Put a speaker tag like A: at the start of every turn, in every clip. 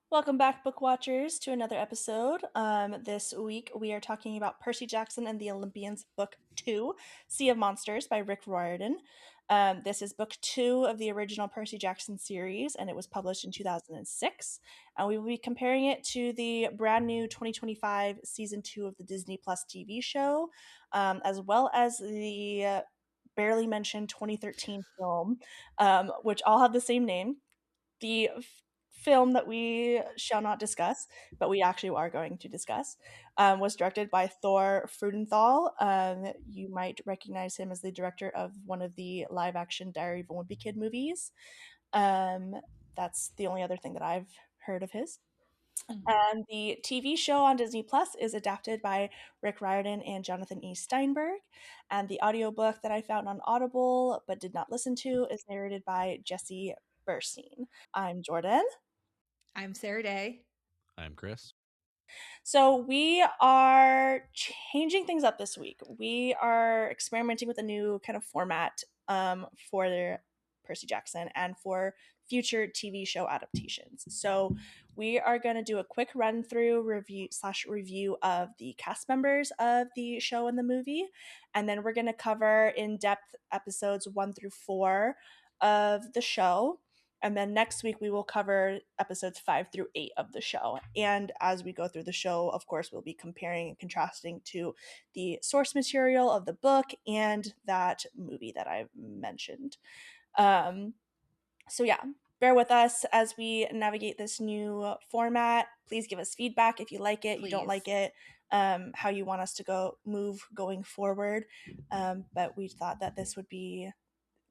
A: Welcome back, book watchers, to another episode. This week we are talking about Percy Jackson and the Olympians, Book 2, Sea of Monsters by Rick Riordan. This is Book 2 of the original Percy Jackson series, and it was published in 2006. And we will be comparing it to the brand new 2025 Season 2 of the Disney Plus TV show, as well as the barely mentioned 2013 film, which all have the same name. The film that we shall not discuss, but we actually are going to discuss, was directed by Thor Freudenthal. You might recognize him as the director of one of the live action Diary of a Wimpy Kid movies. Um, that's the only other thing that I've heard of his. And the TV show on Disney Plus is adapted by Rick Riordan and Jonathan E. Steinberg. And the audiobook that I found on Audible but did not listen to is narrated by Jesse Burstein. I'm Jordyn.
B: I'm Sarah-Daye.
C: I'm Chris.
A: So we are changing things up this week. We are experimenting with a new kind of format for Percy Jackson and for future TV show adaptations. So we are going to do a quick run through review of the cast members of the show and the movie, and then we're going to cover in depth episodes 1 through 4 of the show. And then next week we will cover episodes 5 through 8 of the show. And as we go through the show, of course, we'll be comparing and contrasting to the source material of the book and that movie that I mentioned. So yeah, bear with us as we navigate this new format. Please give us feedback if you like it, you don't like it, how you want us to move going forward. But we thought that this would be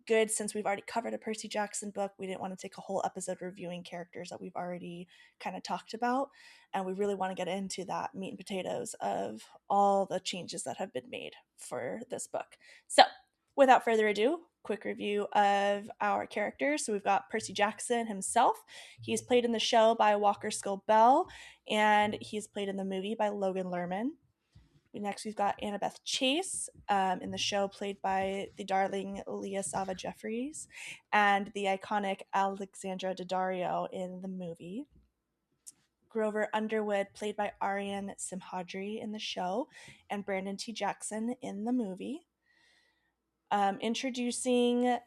A: good since we've already covered a Percy Jackson book. We didn't want to take a whole episode reviewing characters that we've already kind of talked about. And we really want to get into that meat and potatoes of all the changes that have been made for this book. So, without further ado, quick review of our characters. So, we've got Percy Jackson himself. He's played in the show by Walker Skull Bell, and he's played in the movie by Logan Lerman. Next, we've got Annabeth Chase in the show, played by the darling Leah Sava Jeffries, and the iconic Alexandra Daddario in the movie. Grover Underwood, played by Aryan Simhadri in the show, and Brandon T. Jackson in the movie. Introducing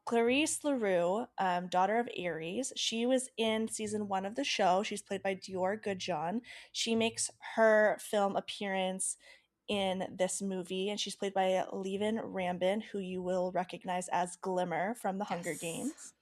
A: Clarice LaRue, daughter of Ares. She was in season 1 of the show. She's played by Dior Goodjohn. She makes her film appearance in this movie, and she's played by Levin Rambin, who you will recognize as Glimmer from the Hunger Games.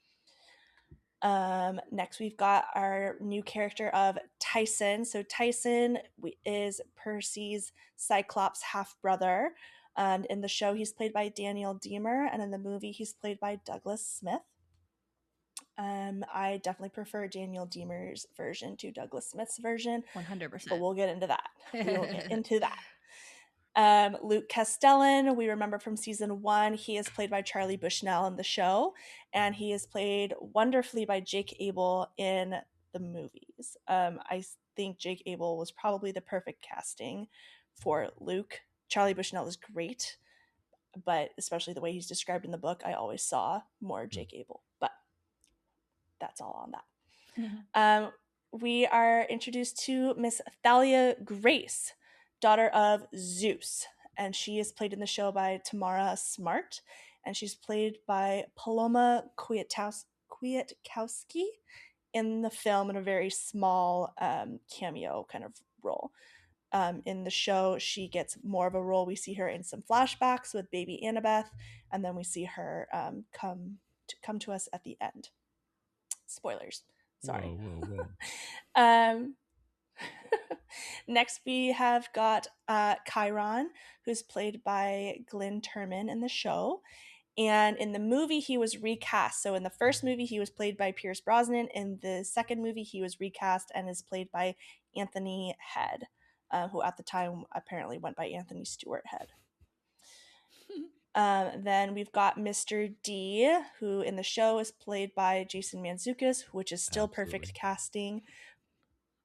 A: Next, we've got our new character of Tyson. So Tyson is Percy's Cyclops half-brother. And in the show, he's played by Daniel Deemer, and in the movie, he's played by Douglas Smith. I definitely prefer Daniel Deemer's version to Douglas Smith's version.
B: 100%.
A: But we'll get into that. We'll get into that. Luke Castellan, we remember from season 1, he is played by Charlie Bushnell in the show, and he is played wonderfully by Jake Abel in the movies. I think Jake Abel was probably the perfect casting for Luke. Charlie Bushnell is great, but especially the way he's described in the book, I always saw more Jake Abel. But that's all on that. We are introduced to Miss Thalia Grace, daughter of Zeus, and she is played in the show by Tamara Smart, and she's played by Paloma Kwiatkowski in the film in a very small cameo kind of role. In the show, she gets more of a role. We see her in some flashbacks with baby Annabeth, and then we see her come to us at the end. Spoilers. Sorry.
C: Whoa.
A: Next, we have got Chiron, who's played by Glenn Turman in the show. And in the movie, he was recast. So in the first movie, he was played by Pierce Brosnan. In the second movie, he was recast and is played by Anthony Head, who at the time apparently went by Anthony Stewart Head. Then we've got Mr. D, who in the show is played by Jason Mantzoukas, which is still perfect casting.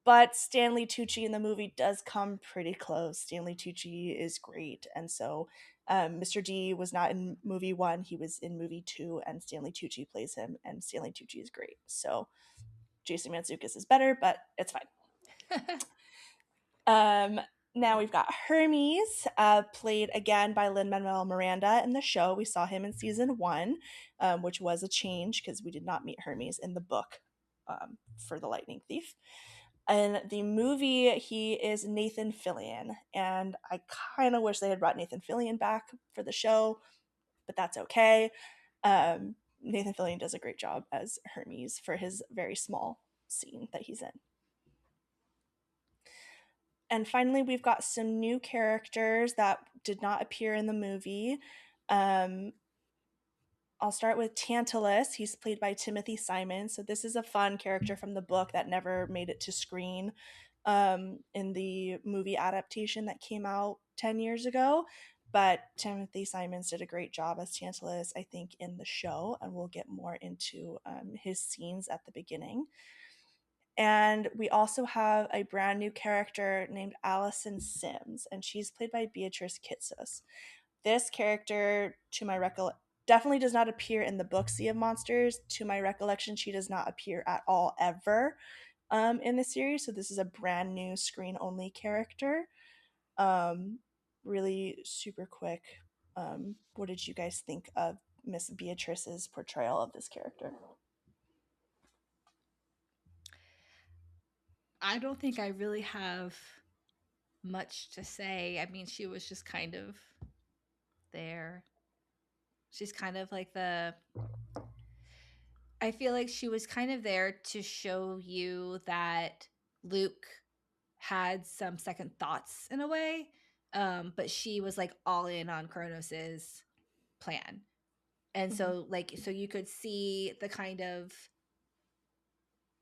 A: But Stanley Tucci in the movie does come pretty close. Stanley Tucci is great. And so Mr. D was not in movie 1. He was in movie 2, and Stanley Tucci plays him, and Stanley Tucci is great. So Jason Mantzoukas is better, but it's fine. Now we've got Hermes, played again by Lin-Manuel Miranda in the show. We saw him in season 1, which was a change because we did not meet Hermes in the book for The Lightning Thief. In the movie, he is Nathan Fillion, and I kind of wish they had brought Nathan Fillion back for the show, but that's okay. Nathan Fillion does a great job as Hermes for his very small scene that he's in. And finally, we've got some new characters that did not appear in the movie. I'll start with Tantalus. He's played by Timothy Simon. So this is a fun character from the book that never made it to screen in the movie adaptation that came out 10 years ago. But Timothy Simons did a great job as Tantalus, I think, in the show. And we'll get more into his scenes at the beginning. And we also have a brand new character named Allison Sims, and she's played by Beatrice Kitsos. This character, to my definitely does not appear in the book Sea of Monsters. To my recollection, she does not appear at all ever in the series. So this is a brand new screen-only character. Really super quick. What did you guys think of Miss Beatrice's portrayal of this character?
B: I don't think I really have much to say. I mean, she was just kind of there. She's kind of like I feel like she was kind of there to show you that Luke had some second thoughts in a way. But she was like all in on Kronos's plan. And so so you could see the kind of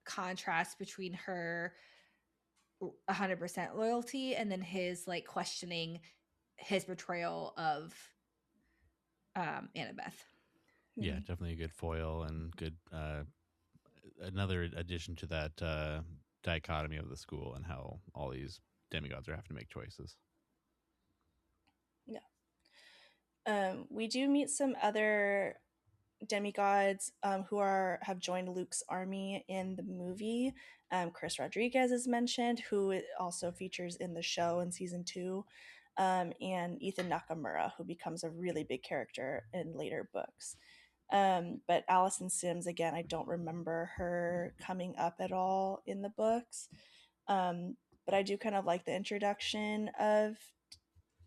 B: contrast between her 100% loyalty and then his like questioning his portrayal of Annabeth.
C: Yeah, definitely a good foil and good another addition to that dichotomy of the school and how all these demigods are having to make choices.
A: Yeah. We do meet some other demigods who have joined Luke's army in the movie. Chris Rodriguez is mentioned, who also features in the show in season 2, and Ethan Nakamura, who becomes a really big character in later books. But Allison Sims, again, I don't remember her coming up at all in the books. But I do kind of like the introduction of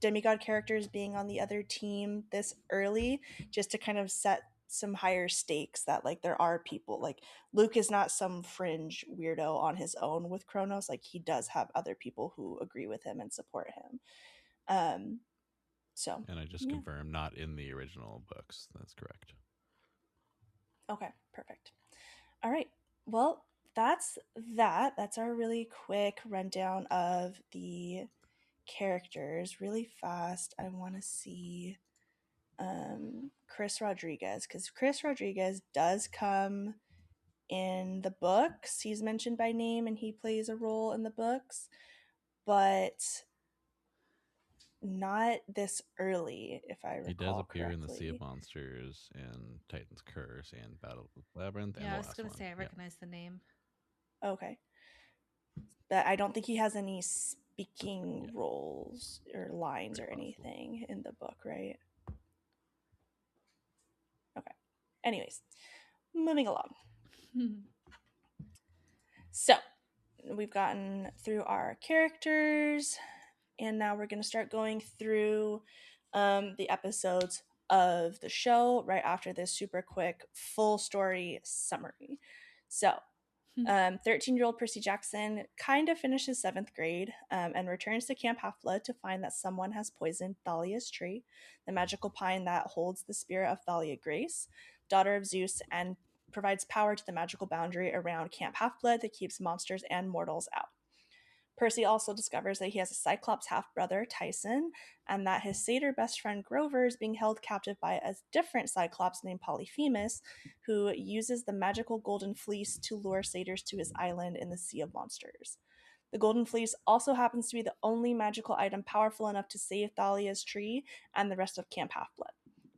A: demigod characters being on the other team this early, just to kind of set some higher stakes that like there are people like Luke is not some fringe weirdo on his own with Kronos. Like he does have other people who agree with him and support him. So
C: And I just confirmed, not in the original books. That's correct.
A: Okay, perfect. All right. Well, that's our really quick rundown of the characters. Really fast, I want to see Chris Rodriguez, because Chris Rodriguez does come in the books. He's mentioned by name and he plays a role in the books, but not this early, if I recall.
C: He does appear
A: correctly.
C: in the Sea of Monsters and Titan's Curse and Battle of the Labyrinth.
B: Yeah,
C: and
B: I
C: the
B: was going to
C: last
B: say I
C: one.
B: recognize the name.
A: Okay. But I don't think he has any speaking roles or lines
C: Very
A: or
C: possible.
A: anything in the book, right? Okay. Anyways, moving along. So, we've gotten through our characters, and now we're going to start going through the episodes of the show right after this super quick full story summary. So, 13-year-old Percy Jackson kind of finishes 7th grade and returns to Camp Half-Blood to find that someone has poisoned Thalia's tree, the magical pine that holds the spirit of Thalia Grace, daughter of Zeus, and provides power to the magical boundary around Camp Half-Blood that keeps monsters and mortals out. Percy also discovers that he has a Cyclops half-brother, Tyson, and that his satyr best friend Grover is being held captive by a different Cyclops named Polyphemus, who uses the magical golden fleece to lure satyrs to his island in the Sea of Monsters. The golden fleece also happens to be the only magical item powerful enough to save Thalia's tree and the rest of Camp Half-Blood.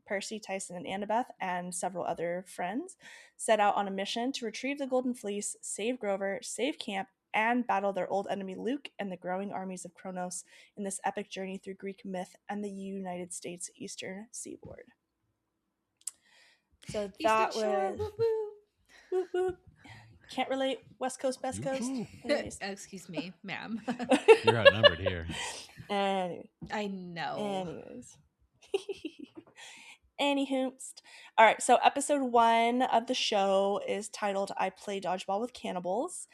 A: Percy, Tyson, and Annabeth, and several other friends set out on a mission to retrieve the Golden Fleece, save Grover, save camp, and battle their old enemy Luke and the growing armies of Kronos in this epic journey through Greek myth and the United States eastern seaboard. So
B: Eastern
A: that
B: Shore,
A: was
B: whoop whoop.
A: whoop whoop. Can't relate. West Coast, Best Coast. Anyways.
B: Excuse me, ma'am.
C: You're outnumbered here.
A: Anyway.
B: I know.
A: Anyways. Anywhoomst. All right, so episode 1 of the show is titled I Play Dodgeball with Cannibals,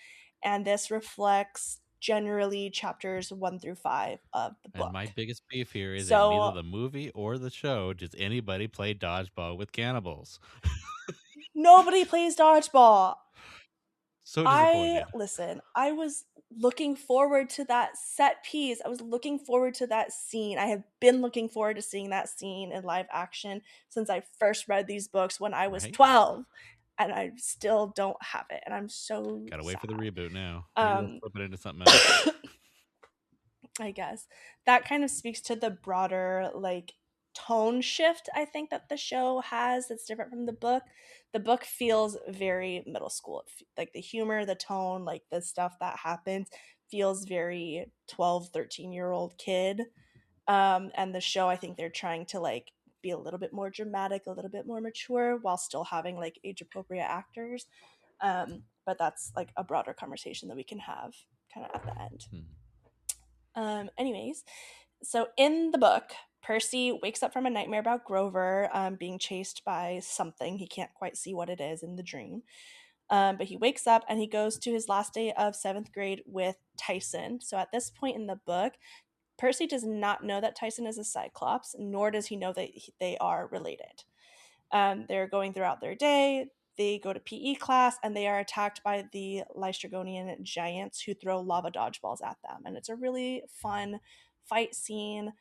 A: and this reflects generally chapters 1 through 5 of the book.
C: And my biggest beef here is in
A: So-
C: neither the movie or the show does anybody play dodgeball with cannibals.
A: Nobody plays dodgeball.
C: So disappointed.
A: I was looking forward to that set piece. I was looking forward to that scene. I have been looking forward to seeing that scene in live action since I first read these books when I was
C: Right?
A: 12, and I still don't have it, and I'm so
C: Gotta wait for the
A: sad.
C: reboot now. Maybe they'll flip it into something else.
A: I guess that kind of speaks to the broader like tone shift I think that the show has that's different from the book. The book feels very middle school. Like the humor, the tone, like the stuff that happens feels very 12, 13-year-old kid. And the show, I think they're trying to like be a little bit more dramatic, a little bit more mature while still having like age appropriate actors. But that's like a broader conversation that we can have kind of at the end. Anyways, so in the book, Percy wakes up from a nightmare about Grover being chased by something. He can't quite see what it is in the dream. But he wakes up and he goes to his last day of 7th grade with Tyson. So at this point in the book, Percy does not know that Tyson is a Cyclops, nor does he know that they are related. They're going throughout their day. They go to PE class and they are attacked by the Lystragonian giants who throw lava dodgeballs at them. And it's a really fun fight scene,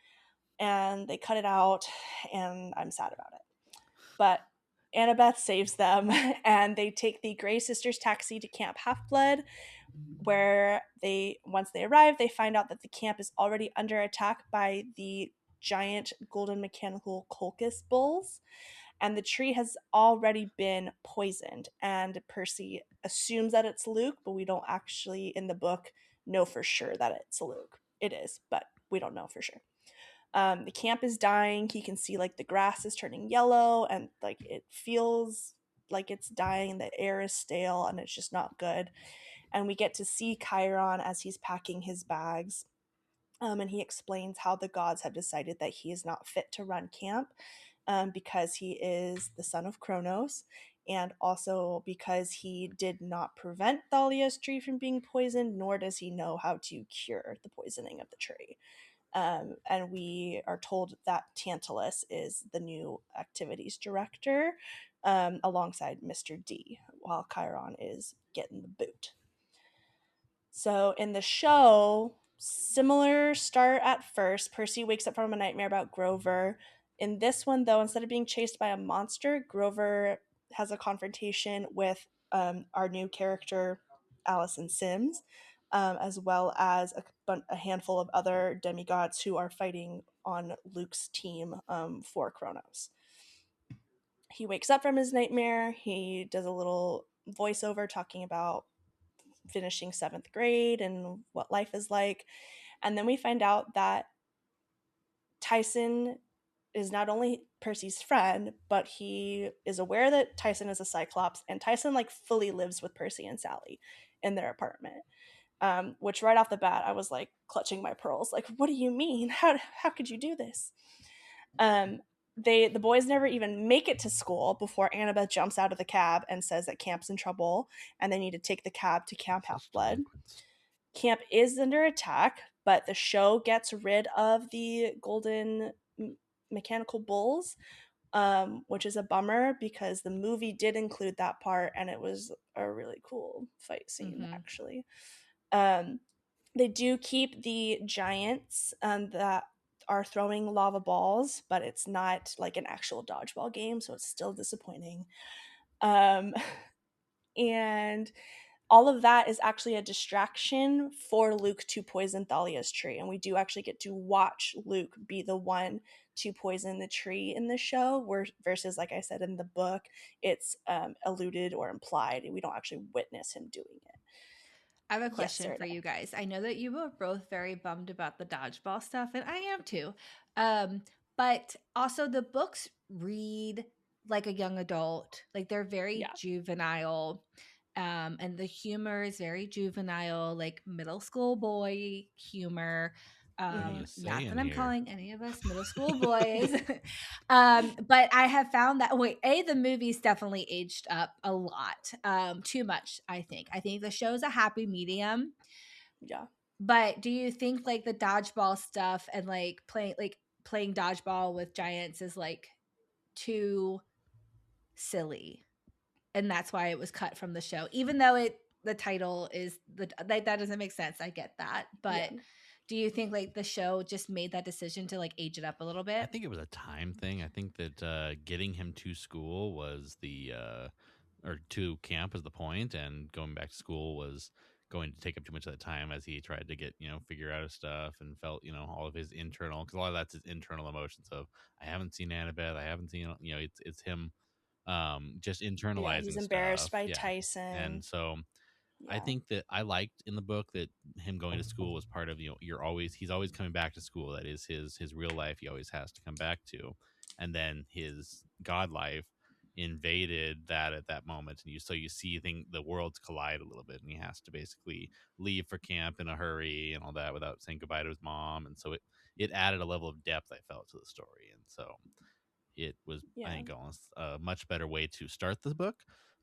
A: and they cut it out, and I'm sad about it. But Annabeth saves them, and they take the Grey Sisters taxi to Camp Half-Blood, where once they arrive, they find out that the camp is already under attack by the giant golden mechanical Colchis bulls, and the tree has already been poisoned. And Percy assumes that it's Luke, but we don't actually, in the book, know for sure that it's Luke. It is, but we don't know for sure. The camp is dying. He can see like the grass is turning yellow, and like it feels like it's dying. The air is stale, and it's just not good. And we get to see Chiron as he's packing his bags. And he explains how the gods have decided that he is not fit to run camp because he is the son of Kronos, and also because he did not prevent Thalia's tree from being poisoned, nor does he know how to cure the poisoning of the tree. And we are told that Tantalus is the new activities director alongside Mr. D, while Chiron is getting the boot. So in the show, similar start at first. Percy wakes up from a nightmare about Grover. In this one, though, instead of being chased by a monster, Grover has a confrontation with our new character, Allison Sims, as well as a handful of other demigods who are fighting on Luke's team for Kronos. He wakes up from his nightmare. He does a little voiceover talking about finishing 7th grade and what life is like. And then we find out that Tyson is not only Percy's friend, but he is aware that Tyson is a Cyclops, and Tyson like fully lives with Percy and Sally in their apartment. Which right off the bat, I was like clutching my pearls. Like, what do you mean? How could you do this? The boys never even make it to school before Annabeth jumps out of the cab and says that camp's in trouble and they need to take the cab to Camp Half-Blood. Camp is under attack, but the show gets rid of the golden mechanical bulls, which is a bummer because the movie did include that part and it was a really cool fight scene, actually. They do keep the giants that are throwing lava balls, but it's not like an actual dodgeball game, so it's still disappointing. And all of that is actually a distraction for Luke to poison Thalia's tree, and we do actually get to watch Luke be the one to poison the tree in the show, where versus, like I said, in the book, it's alluded or implied. We don't actually witness him doing it.
B: I have a
A: Yes,
B: question for
A: Sarah-Daye.
B: you guys. I know that you were both very bummed about the dodgeball stuff, and I am too. But also the books read like a young adult. Like they're very
A: Yeah,
B: juvenile. And the humor is very juvenile, like middle school boy humor.
C: What are you
B: Not that
C: saying
B: I'm
C: here?
B: calling any of us middle school boys. But I have found that the movies definitely aged up a lot. Too much, I think. I think the show's a happy medium.
A: yeah,
B: But do you think like the dodgeball stuff and playing dodgeball with giants is like too silly? And that's why it was cut from the show. Even though the title is that doesn't make sense. I get that.
A: yeah,
B: But do you think like the show just made that decision to like age it up a little
C: I
B: bit?
C: think it was a time thing. I think that getting him to school was or to camp was the point, and going back to school was going to take up too much of that time as he tried to get, figure out his stuff and felt, all of his internal, because a lot of that's his internal emotions of, I haven't seen Annabeth, I haven't seen, it's him just
A: yeah. He's
C: internalizing
A: embarrassed
C: stuff.
A: by
C: Yeah. And
A: Tyson.
C: so I
A: Yeah,
C: think that I liked in the book that him going to school was part of, he's always coming back to school. That is his real life. He always has to come back to, and then his God life invaded that at that moment, and you see the worlds collide a little bit, and he has to basically leave for camp in a hurry and all that without saying goodbye to his mom, and so it added a level of depth I felt to the story, and so it was, I
A: yeah,
C: think, almost a much better way to start the book.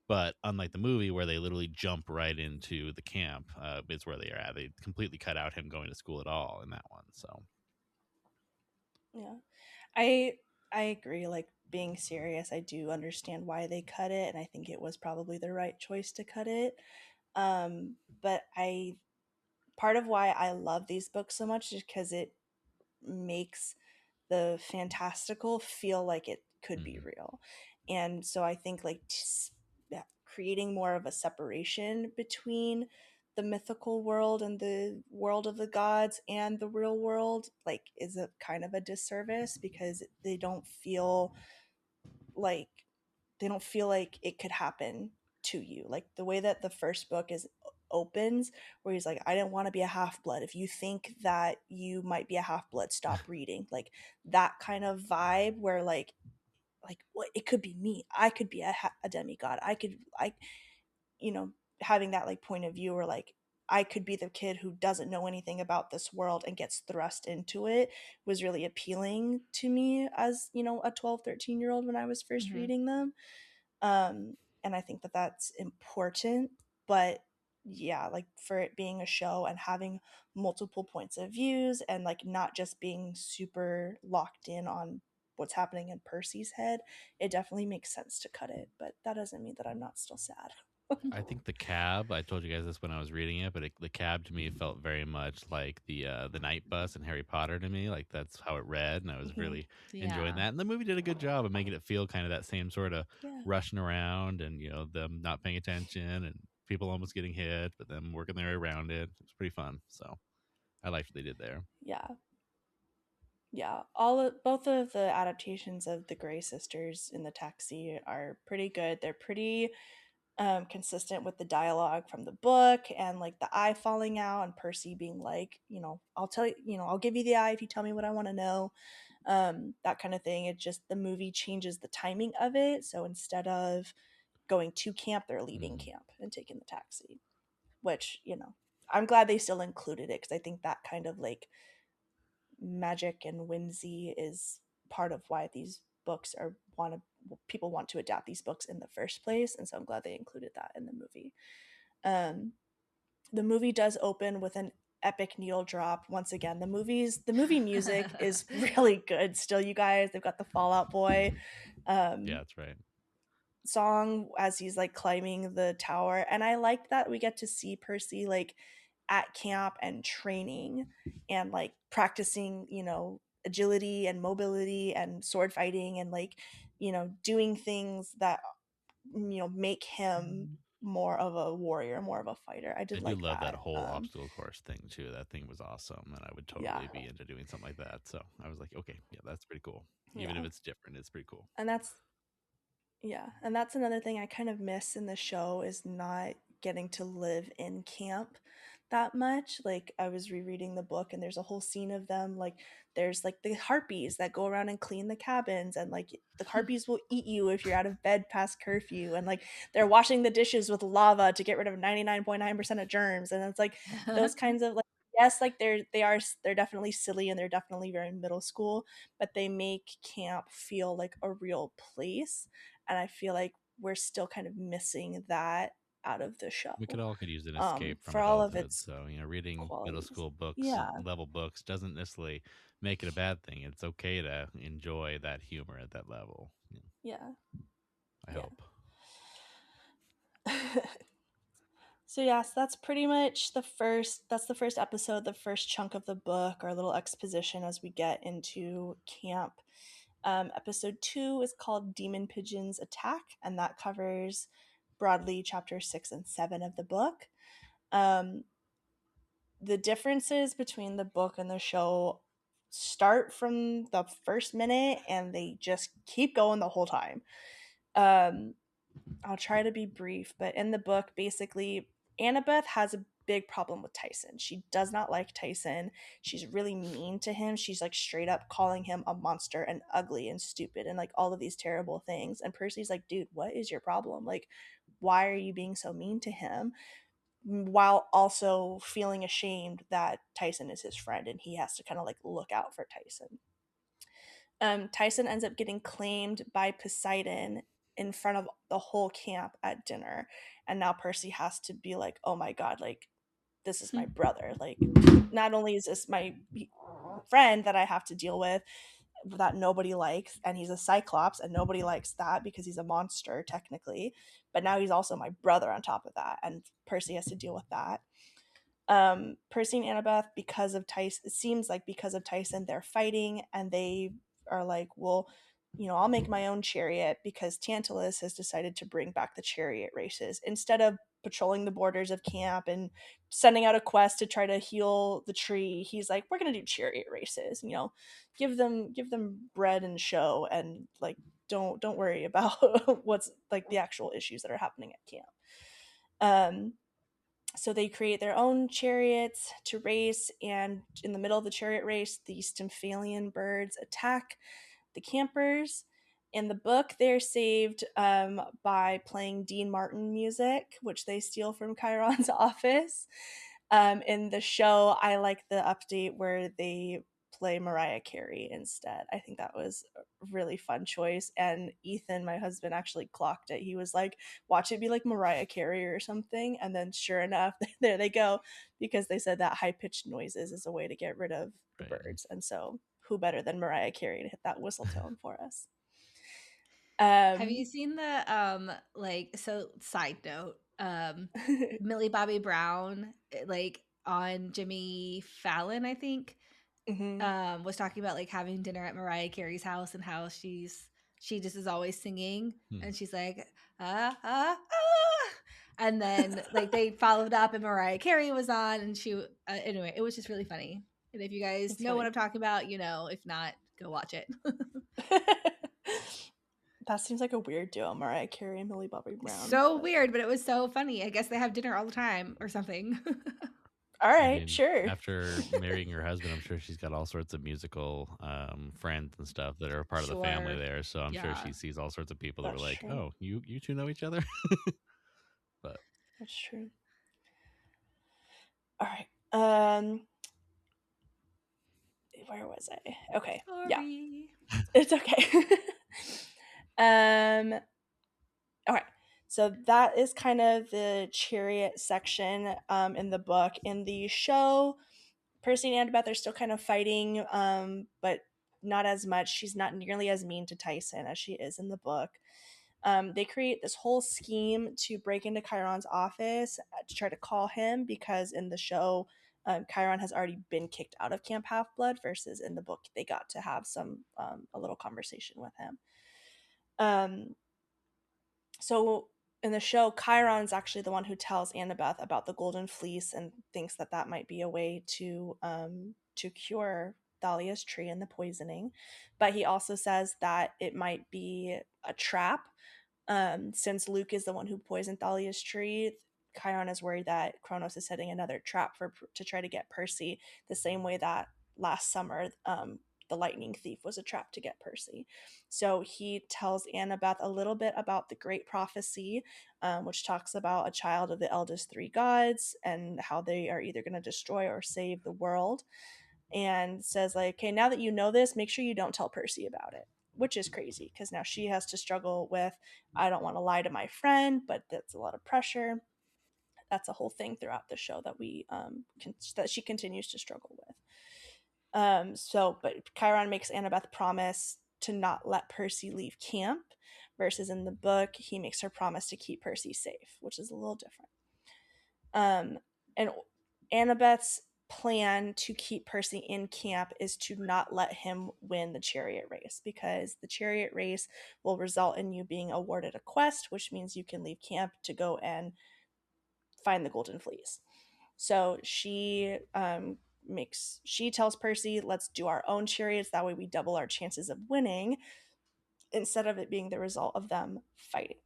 C: But unlike the movie, where they literally jump right into the camp, is where they are at. They completely cut out him going to school at all in that one. So
A: yeah. I I agree. Like being serious, I do understand why they cut it, and I think it was probably the right choice to cut it. But I part of why I love these books so much is because it makes the fantastical feel like it could be
C: mhm.
A: real. And so I think like yeah, creating more of a separation between the mythical world and the world of the gods and the real world like is a kind of a disservice because like they don't feel like it could happen to you. Like the way that the first book is opens where he's like, I didn't want to be a half-blood. If you think that you might be a half-blood, stop reading. Like that kind of vibe where like what it could be me. I could be a demigod. I you know having that like point of view where like I could be the kid who doesn't know anything about this world and gets thrust into it was really appealing to me as a 12, 13 year old when I was first
B: Mm-hmm.
A: reading them. And I think that that's important. But yeah, like for it being a show and having multiple points of views and like not just being super locked in on what's happening in Percy's head, it definitely makes sense to cut it. But that doesn't mean that I'm not still sad.
C: I think the cab. I told you guys this when I was reading it, but the cab to me felt very much like the night bus in Harry Potter to me. Like that's how it read, and I was
A: Hmm.
C: really enjoying
B: Yeah.
C: that. And the movie did a good job of making it feel kind of that same sort of
A: Yeah.
C: rushing around, and them not paying attention, and people almost getting hit, but them working their way around it. It was pretty fun. So I liked what they did there.
A: Yeah. Yeah. Both of the adaptations of the Grey sisters in the taxi are pretty good. They're pretty consistent with the dialogue from the book and like the eye falling out and Percy being like, I'll tell you, I'll give you the eye if you tell me what I want to know. That kind of thing. It just the movie changes the timing of it. So instead of going to camp, they're leaving
C: Mhm.
A: camp and taking the taxi, which, I'm glad they still included it because I think that kind of like magic and whimsy is part of why these books are want to people want to adapt these books in the first place, and so I'm glad they included that in the movie. um the movie does open with an epic needle drop once again. The movie music is really good still, you guys. They've got the Fallout Boy
C: Yeah,
A: um
C: that's right.
A: song as he's like climbing the tower, and I like that we get to see Percy like at camp and training and like practicing agility and mobility and sword fighting and like doing things that make him more of a warrior, more of a fighter. I
C: I
A: did
C: do
A: like
C: love that
A: that.
C: whole obstacle course thing too. That thing was awesome, and I would
A: Yeah,
C: totally be into doing something like that. So I was like, okay, yeah, that's pretty cool. Even if
A: yeah,
C: it's different, it's pretty cool.
A: and that's another thing I kind of miss in the show is not getting to live in camp that much. Like I was rereading the book and there's a whole scene of them like there's like the harpies that go around and clean the cabins and like the harpies will eat you if you're out of bed past curfew and like they're washing the dishes with lava to get rid of 99.9% of germs and it's like those kinds of like yes like they're definitely silly and they're definitely very middle school but they make camp feel like a real place and I feel like we're still kind of missing that out of the show.
C: We could use an escape from
A: For all of
C: adulthood.
A: its
C: So reading middle
A: qualities.
C: school books,
A: Yeah,
C: level books, doesn't necessarily make it a bad thing. It's okay to enjoy that humor at that level.
A: yeah,
C: I
A: yeah.
C: hope.
A: So yes, that's pretty much the first episode, the first chunk of the book, our little exposition as we get into camp. Episode 2 is called Demon Pigeons Attack, and that covers broadly chapter 6 and 7 of the book. Um, the differences between the book and the show start from the first minute and they just keep going the whole time. Um, I'll try to be brief, but in the book, basically, Annabeth has a big problem with Tyson. She does not like Tyson. She's really mean to him. She's like straight up calling him a monster and ugly and stupid and like all of these terrible things. And Percy's like, dude, what is your problem? Like, why are you being so mean to him? While also feeling ashamed that Tyson is his friend and he has to kind of like look out for Tyson. Tyson ends up getting claimed by Poseidon in front of the whole camp at dinner. And now Percy has to be like, oh my God, like, this is my brother. Like, not only is this my friend that I have to deal with that nobody likes, and he's a cyclops, and nobody likes that because he's a monster, technically, but now he's also my brother on top of that. And Percy has to deal with that. Percy and Annabeth, because of Tyson, it seems like because of Tyson, they're fighting and they are like, well, I'll make my own chariot because Tantalus has decided to bring back the chariot races instead of patrolling the borders of camp and sending out a quest to try to heal the tree. He's like, we're gonna do chariot races. Give them bread and show, and like don't worry about what's like the actual issues that are happening at camp. So they create their own chariots to race, and in the middle of the chariot race, the Stymphalian birds attack the campers. In the book, they're saved by playing Dean Martin music, which they steal from Chiron's office. In the show, I like the update where they play Mariah Carey instead. I think that was a really fun choice. And Ethan, my husband, actually clocked it. He was like, watch it be like Mariah Carey or something. And then sure enough, there they go, because they said that high pitched noises is a way to get rid of the
C: Right.
A: birds. And so who better than Mariah Carey to hit that whistle tone for us?
B: Have you seen the so side note, Millie Bobby Brown like on Jimmy Fallon, I think,
A: Mhm.
B: was talking about like having dinner at Mariah Carey's house and how she just is always singing and she's like and then like they followed up and Mariah Carey was on and she anyway, it was just really funny. And if you guys
A: That's
B: know what
A: funny.
B: I'm talking about, if not, go watch it.
A: That seems like a weird duo, Mariah Carey and Millie Bobby Brown.
B: So
A: But
B: weird, but it was so funny. I guess they have dinner all the time or something.
A: all
C: I
A: right,
C: mean,
A: sure.
C: after marrying her husband, I'm sure she's got all sorts of musical friends and stuff that are part of the family
B: Sure.
C: there. So I'm sure
B: Yeah.
C: she sees all sorts of people that are
A: That's
C: like,
A: true.
C: "Oh, you two know each other." But
A: That's true. All right. Where was I? Okay. Yeah.
B: Sorry.
A: It's okay. um okay. So that is kind of the chariot section in the book. In the show, Percy and Annabeth are still kind of fighting, but not as much. She's not nearly as mean to Tyson as she is in the book. They create this whole scheme to break into Chiron's office to try to call him because in the show, Chiron has already been kicked out of Camp Half Blood, versus in the book they got to have a little conversation with him. So in the show, Chiron's actually the one who tells Annabeth about the golden fleece and thinks that that might be a way to cure Thalia's tree and the poisoning. But he also says that it might be a trap. Since Luke is the one who poisoned Thalia's tree, Chiron is worried that Kronos is setting another trap to try to get Percy, the same way that last summer the lightning thief was a trap to get Percy. So he tells Annabeth a little bit about the great prophecy, which talks about a child of the eldest three gods and how they are either going to destroy or save the world, and says like, okay, now that you know this, make sure you don't tell Percy about it, which is crazy because now she has to struggle with, I don't want to lie to my friend, but that's a lot of pressure. That's a whole thing throughout the show that that she continues to struggle with. But Chiron makes Annabeth promise to not let Percy leave camp, versus in the book, he makes her promise to keep Percy safe, which is a little different. And Annabeth's plan to keep Percy in camp is to not let him win the chariot race, because the chariot race will result in you being awarded a quest, which means you can leave camp to go and find the golden fleece. So she tells Percy, let's do our own chariots, that way we double our chances of winning, instead of it being the result of them fighting.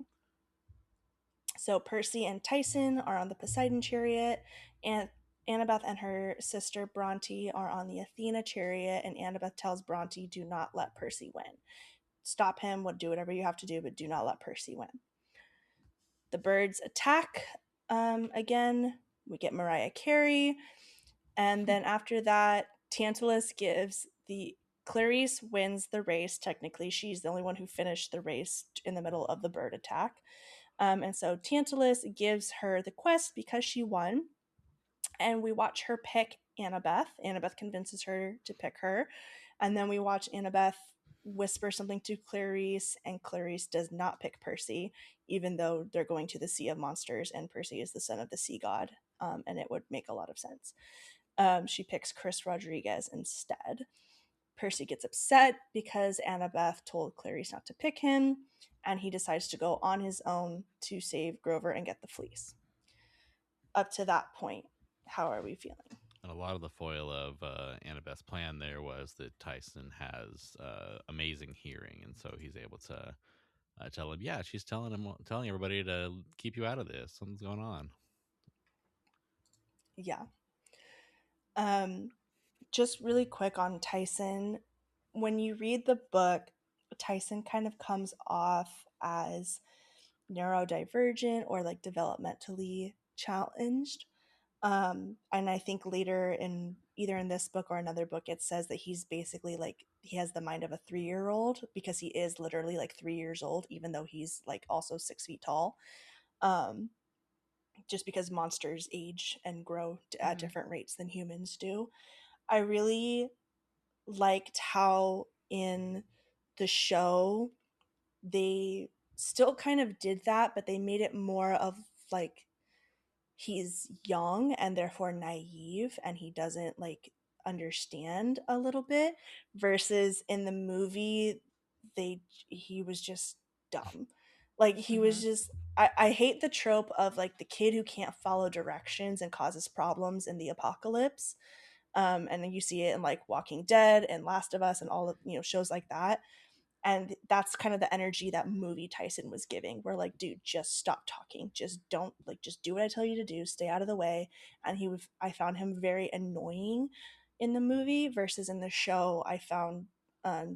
A: So Percy and Tyson are on the Poseidon chariot, and Annabeth and her sister Bronte are on the Athena chariot, and Annabeth tells Bronte, do not let Percy win. Stop him, do whatever you have to do, but do not let Percy win. The birds attack again. We get Mariah Carey, and then after that, Tantalus gives the Clarice wins the race. Technically, she's the only one who finished the race in the middle of the bird attack. And so Tantalus gives her the quest because she won. And we watch her pick Annabeth. Annabeth convinces her to pick her. And then we watch Annabeth whisper something to Clarice, and Clarice does not pick Percy, even though they're going to the Sea of Monsters, and Percy is the son of the sea god. And it would make a lot of sense. She picks Chris Rodriguez instead. Percy gets upset because Annabeth told Clarice not to pick him, and he decides to go on his own to save Grover and get the fleece. Up to that point, how are we feeling?
C: And a lot of the foil of Annabeth's plan there was that Tyson has amazing hearing, and so he's able to tell him, yeah, she's telling everybody to keep you out of this. Something's going on.
A: Yeah. Just really quick on Tyson. When you read the book, Tyson kind of comes off as neurodivergent or like developmentally challenged. And I think later in either in this book or another book, it says that he's basically like he has the mind of a 3-year-old, because he is literally like 3 years old, even though he's like also 6 feet tall. Just because monsters age and grow at different rates than humans do. I really liked how in the show they still kind of did that, but they made it more of like he's young and therefore naive and he doesn't like understand a little bit, versus in the movie he was just dumb. Like he was just I hate the trope of like the kid who can't follow directions and causes problems in the apocalypse. And then you see it in like Walking Dead and Last of Us and all of shows like that. And that's kind of the energy that movie Tyson was giving. We're like, dude, just stop talking. Just don't just do what I tell you to do. Stay out of the way. And I found him very annoying in the movie, versus in the show, I found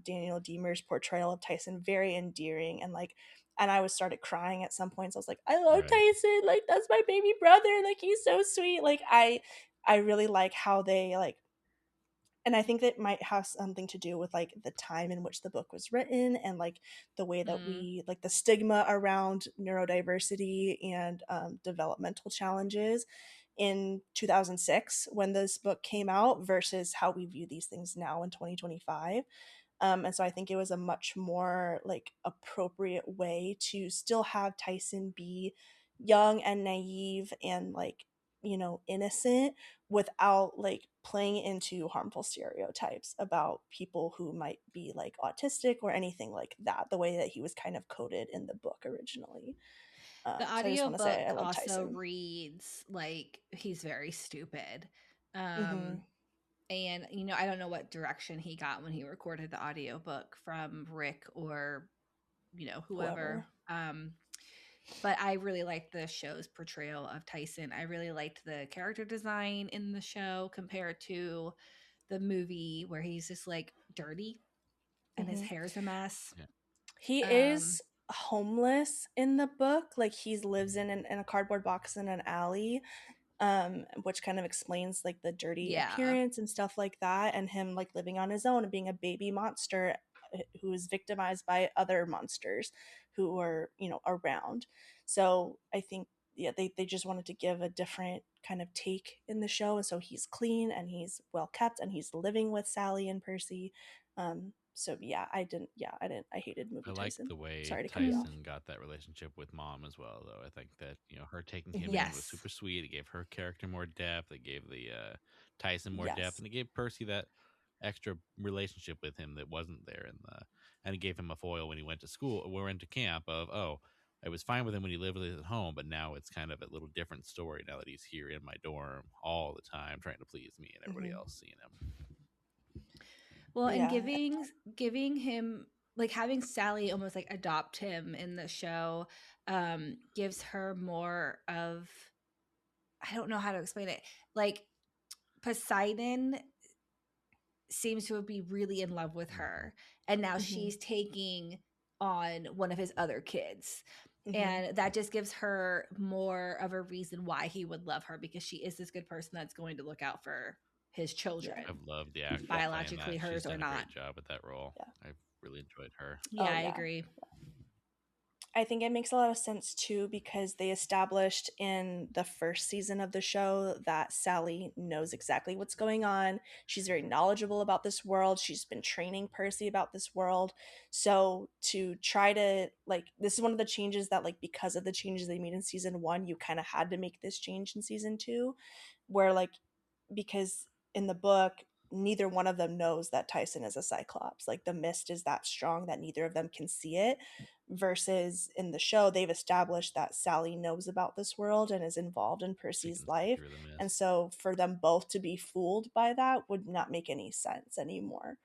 A: Daniel Deemer's portrayal of Tyson very endearing, and I was started crying at some points. I was like, I love
C: Right.
A: Tyson. Like that's my baby brother. Like he's so sweet. Like I really like how they like, and I think that might have something to do with like the time in which the book was written, and like the way that we like the stigma around neurodiversity and developmental challenges in 2006 when this book came out, versus how we view these things now in 2025. And so I think it was a much more like appropriate way to still have Tyson be young and naive and like innocent, without like playing into harmful stereotypes about people who might be like autistic or anything like that, the way that he was kind of coded in the book originally.
B: The
A: So I just want to say I
B: audiobook
A: love
B: also
A: Tyson.
B: reads like he's very stupid.
A: Mm-hmm.
B: And I don't know what direction he got when he recorded the audiobook from Rick or whoever.
A: Whoever.
B: But I really liked the show's portrayal of Tyson. I really liked the character design in the show compared to the movie where he's just like dirty and his
A: Mm-hmm.
B: hair's a mess.
C: Yeah.
A: He
B: Um,
A: is homeless in the book. Like he lives in a cardboard box in an alley, which kind of explains like the dirty
B: yeah.
A: appearance and stuff like that, and him like living on his own and being a baby monster who is victimized by other monsters who are around. So I think yeah they just wanted to give a different kind of take in the show, and so he's clean and he's well kept and he's living with Sally and Percy. So I hated
C: I
A: movie
C: like
A: Tyson.
C: the way
A: Sorry to cut you off.
C: Tyson got that relationship with mom as well, though. I think that her taking him
A: Hmm.
C: in was
B: Yes.
C: super sweet. It gave her character more depth. It gave the Tyson more depth,
A: Yes.
C: and it gave Percy that extra relationship with him that wasn't there in the. And it gave him a foil when he went to school or went to camp. Of I was fine with him when he lived with us at home, but now it's kind of a little different story now that he's here in my dorm all the time trying to please me and everybody
A: Hmm.
C: else seeing him.
B: Well, and
A: Yeah.
B: giving him like having Sally almost like adopt him in the show gives her more of, I don't know how to explain it. Like Poseidon seems to be really in love with
C: Mhm.
B: her, and now
A: Hmm.
B: she's taking on one of his other kids.
A: Hmm.
B: And that just gives her more of a reason why he would love her, because she is this good person that's going to look out for his
A: Yeah.
B: children,
C: I've loved the actress
A: Yeah.
C: playing
B: biologically
C: that. She's
B: hers or
C: done a
B: not.
C: great job with that role.
A: Yeah.
C: I've really enjoyed her.
B: Yeah,
A: Oh
B: I
A: yeah.
B: agree.
A: I think it makes a lot of sense too because they established in the first season of the show that Sally knows exactly what's going on. She's very knowledgeable about this world. She's been training Percy about this world. So to try to like this is one of the changes that like because of the changes they made in season 1, you kind of had to make this change in season 2 where like because in the book neither one of them knows that Tyson is a cyclops. Like the mist is that strong that neither of them can see it versus in the show they've established that Sally knows about this world and is involved in
C: She
A: Percy's
C: can see
A: life,
C: through the
A: and
C: mist.
A: so for them both to be fooled by that would not make any sense anymore.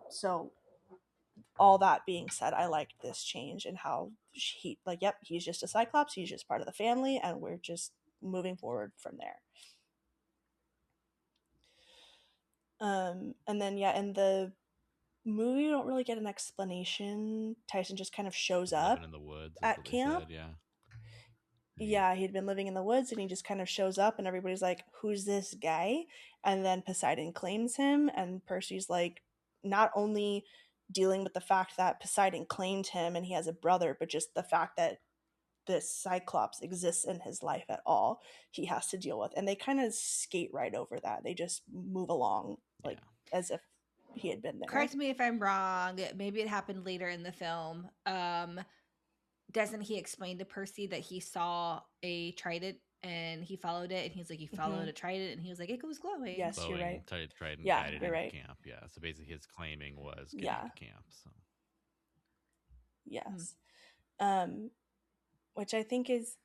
A: So all that being said, I liked this change and how he like yep he's just a cyclops, he's just part of the family and we're just moving forward from there. And then yeah, in the movie, we don't really get an explanation. Tyson just kind of shows
C: Living
A: up
C: in the woods is
A: at
C: what they
A: camp.
C: said, yeah. And he
A: Yeah, he'd been living in the woods and he just kind of shows up and everybody's like, "Who's this guy?" And then Poseidon claims him and Percy's like not only dealing with the fact that Poseidon claimed him and he has a brother, but just the fact that this Cyclops exists in his life at all, he has to deal with. And they kind of skate right over that. They just move along like
C: yeah.
A: as if he had been there.
B: Correct me if I'm wrong. Maybe it happened later in the film. Doesn't he explain to Percy that he saw a trident and he followed it, and he's like, "You followed
A: Hmm.
B: a trident," and he was like, "It goes glowing."
A: Yes, you're right.
C: Glowing trident
A: Yeah,
C: guided
A: you're
C: into
A: right.
C: camp, yeah. So basically his claiming was getting
A: Yeah,
C: into camp. So
B: Hmm.
A: yes. Um, which I think is,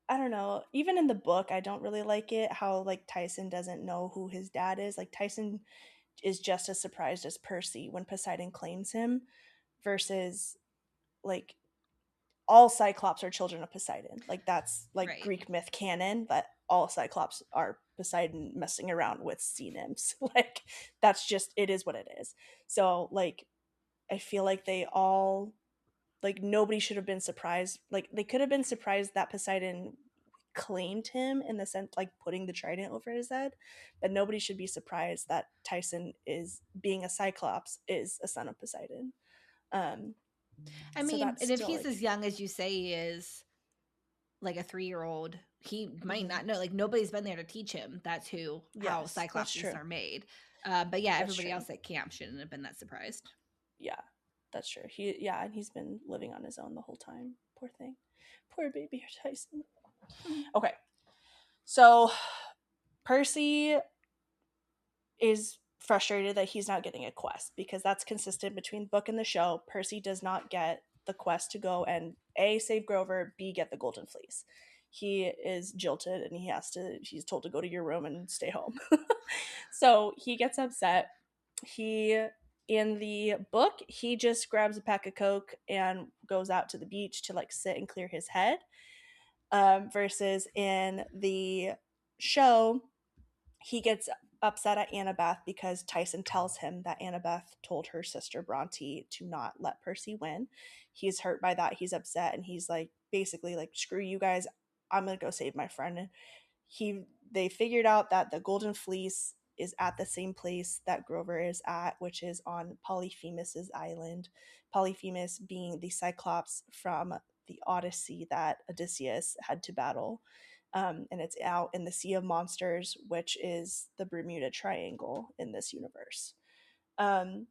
A: I don't know, even in the book, I don't really like it how like Tyson doesn't know who his dad is. Like Tyson is just as surprised as Percy when Poseidon claims him versus like all Cyclops are children of Poseidon. Like that's like
B: Right.
A: Greek myth canon that all Cyclops are Poseidon messing around with sea nymphs. Like that's just it is what it is. So like I feel like they all like nobody should have been surprised. Like they could have been surprised that Poseidon claimed him in the sense like putting the trident over his head, but nobody should be surprised that Tyson is being a Cyclops is a son of Poseidon. Um,
B: I
A: so
B: mean,
A: that's
B: and if
A: still
B: he's
A: like
B: as young as you say he is, like a 3-year-old, he might
A: mhm.
B: not know. Like nobody's been there to teach him. That's how
A: Yes, that's
B: Cyclopses
A: true.
B: are made. But yeah,
A: That's
B: everybody
A: true.
B: else at camp shouldn't have been that surprised.
A: Yeah, that's true. And he's been living on his own the whole time. Poor thing. Poor baby Tyson. Okay, so Percy is frustrated that he's not getting a quest because that's consistent between book and the show. Percy does not get the quest to go and A, save Grover, B, get the golden fleece. He is jilted and he's told to go to your room and stay home. So he gets upset. He, in the book, he just grabs a pack of Coke and goes out to the beach to like sit and clear his head. Versus in the show, he gets upset at Annabeth because Tyson tells him that Annabeth told her sister Bronte to not let Percy win. He's hurt by that. He's upset and he's like, basically like, screw you guys. I'm gonna go save my friend. And they figured out that the Golden Fleece is at the same place that Grover is at, which is on Polyphemus's island. Polyphemus being the Cyclops from the Odyssey that Odysseus had to battle. And it's out in the Sea of Monsters, which is the Bermuda Triangle in this universe. Um,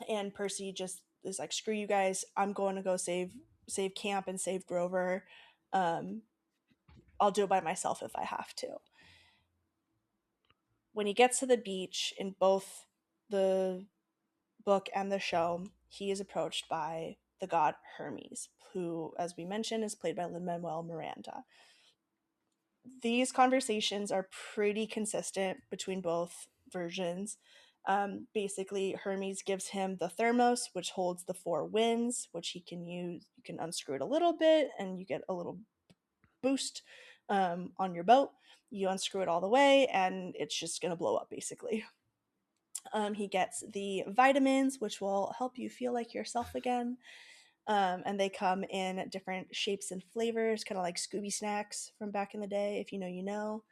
A: and Percy just is like, "Screw you guys! I'm going to go save camp and save Grover. Um, I'll do it by myself if I have to." When he gets to the beach in both the book and the show, he is approached by the god Hermes, who, as we mentioned, is played by Lin-Manuel Miranda. These conversations are pretty consistent between both versions. Basically, Hermes gives him the thermos, which holds the 4 winds, which he can use. You can unscrew it a little bit, and you get a little boost on your boat. You unscrew it all the way, and it's just going to blow up, basically. He gets the vitamins, which will help you feel like yourself again. And they come in different shapes and flavors, kind of like Scooby snacks from back in the day. If you know, you know.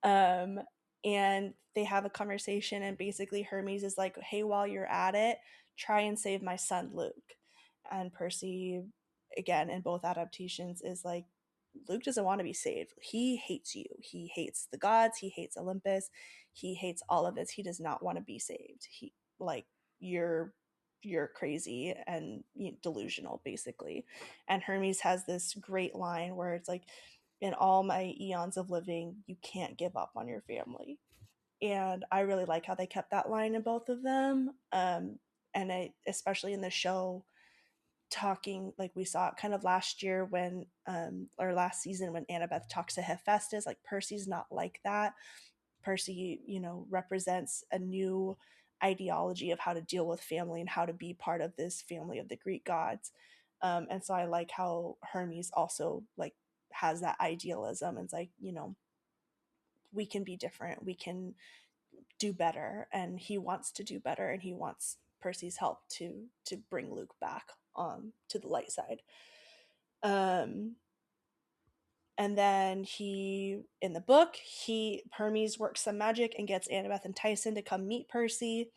A: Um, and they have a conversation, and basically Hermes is like, "Hey, while you're at it, try and save my son Luke." And Percy, again in both adaptations, is like, "Luke doesn't want to be saved. He hates you. He hates the gods. He hates Olympus. He hates all of this. He does not want to be saved. He like you're crazy and delusional, basically." And Hermes has this great line where it's like, "In all my eons of living, you can't give up on your family." And I really like how they kept that line in both of them. And especially in the show, talking like we saw it kind of last year when or last season when Annabeth talks to Hephaestus, like Percy's not like that. Percy, represents a new ideology of how to deal with family and how to be part of this family of the Greek gods. And so I like how Hermes also like has that idealism and it's like, we can be different, we can do better, and he wants to do better, and he wants Percy's help to bring Luke back to the light side. Um, and then in the book, Hermes works some magic and gets Annabeth and Tyson to come meet Percy.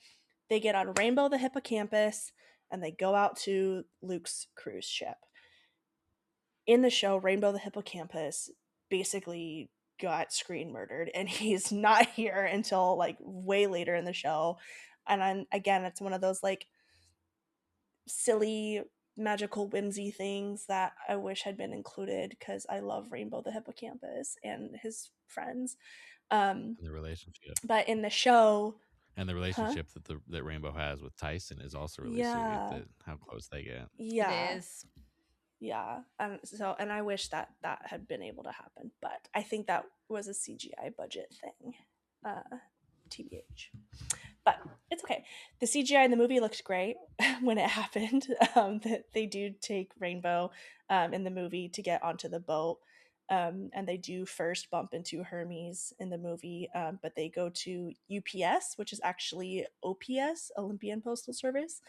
A: They get on Rainbow the Hippocampus and they go out to Luke's cruise ship. In the show, Rainbow the Hippocampus basically got screen murdered, and he's not here until like way later in the show. And then again, it's one of those like silly magical whimsy things that I wish had been included because I love Rainbow the Hippocampus and his friends. Um,
C: And the relationship
A: but in the show,
C: and the
A: huh?
C: relationship that Rainbow has with Tyson is also really sweet.
A: Yeah,
C: That how close they get.
B: It
A: yeah,
B: is.
A: yeah. And I wish that that had been able to happen, but I think that was a CGI budget thing. TBH. But it's okay. The CGI in the movie looked great when it happened. That they do take Rainbow in the movie to get onto the boat. And they do first bump into Hermes in the movie, but they go to UPS, which is actually OPS, Olympian Postal Service,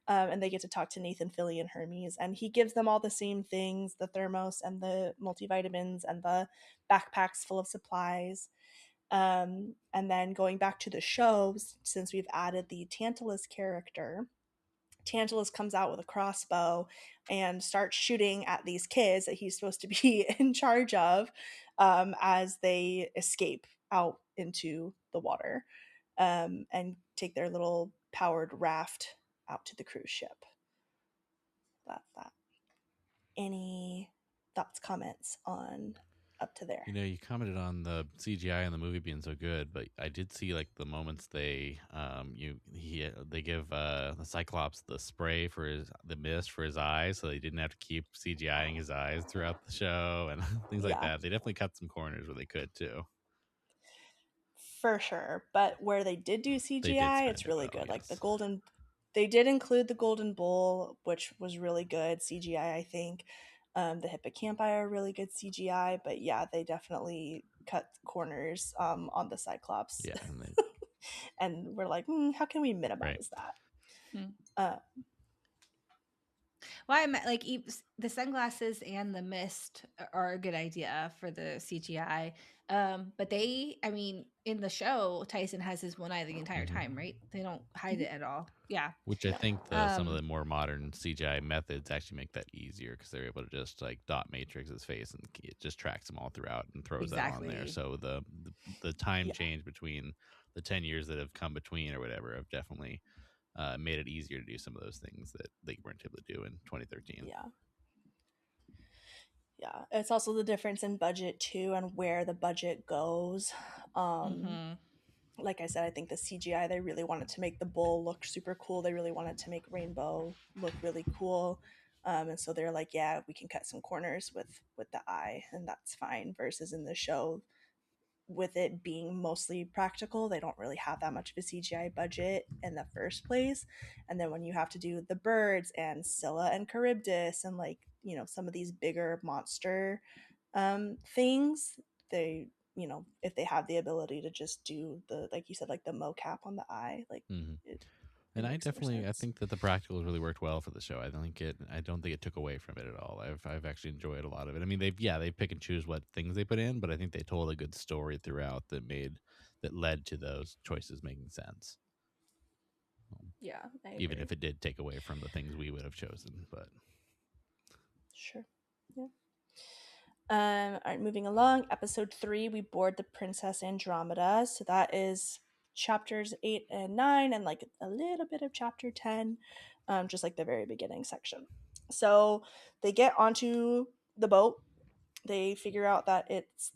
A: and they get to talk to Nathan Fillion Hermes, and he gives them all the same things: the thermos and the multivitamins and the backpacks full of supplies. And then going back to the shows, since we've added the Tantalus character, Tantalus comes out with a crossbow and starts shooting at these kids that he's supposed to be in charge of as they escape out into the water and take their little powered raft out to the cruise ship. That. Any thoughts, comments on up to there.
C: You commented on the CGI in the movie being so good, but I did see like the moments they give the Cyclops the spray for the mist for his eyes, so they didn't have to keep CGIing his eyes throughout the show and things like
A: Yeah,
C: that. They definitely cut some corners where they could too.
A: for sure. But where they did do
C: They did
A: CGI,
C: spend
A: it's
C: it
A: really
C: well,
A: good. Like
C: yes.
A: they did include the Golden Bull, which was really good CGI, I think. The hippocampi are really good CGI, but yeah, they definitely cut corners on the Cyclops.
C: Yeah, and they
A: And we're like, how can we
C: right.
A: minimize that?
B: Hmm.
A: Uh,
B: Well, I meant like the sunglasses and the mist are a good idea for the CGI. But I mean, in the show, Tyson has his one eye the entire time, right? They don't hide
A: mhm.
B: it at all. Yeah.
C: Which I
A: No.
C: think some of
B: Um,
C: the more modern CGI methods actually make that easier because they're able to just like dot matrix his face and it just tracks him all throughout and throws that on there.
B: exactly.
C: So the time
A: Yeah,
C: change between the 10 years that have come between or whatever have definitely made it easier to do some of those things that they weren't able to do in 2013.
A: yeah, yeah. It's also the difference in budget too, and where the budget goes. Um,
B: Mm-hmm.
A: like I said, I think the CGI, they really wanted to make the bull look super cool. They really wanted to make Rainbow look really cool. And so they're like, yeah, we can cut some corners with the eye, and that's fine. Versus in the show, with it being mostly practical, they don't really have that much of a CGI budget in the first place. And then when you have to do the birds and Scylla and Charybdis and like, some of these bigger monster things, they, if they have the ability to just do the, like you said, like the mocap on the eye, like
C: Hmm.
A: it
C: And
A: makes more
C: I
A: sense.
C: think that the practicals really worked well for the show. I don't think it took away from it at all. I've actually enjoyed a lot of it. I mean, they pick and choose what things they put in, but I think they told a good story throughout that led to those choices making sense.
A: Yeah, I
C: Even
A: agree.
C: if it did take away from the things we would have chosen, but
A: Sure. Yeah. All right, moving along. Episode 3, we board the Princess Andromeda. So that is chapters 8 and 9, and like a little bit of chapter 10, just like the very beginning section. So they get onto the boat. They figure out that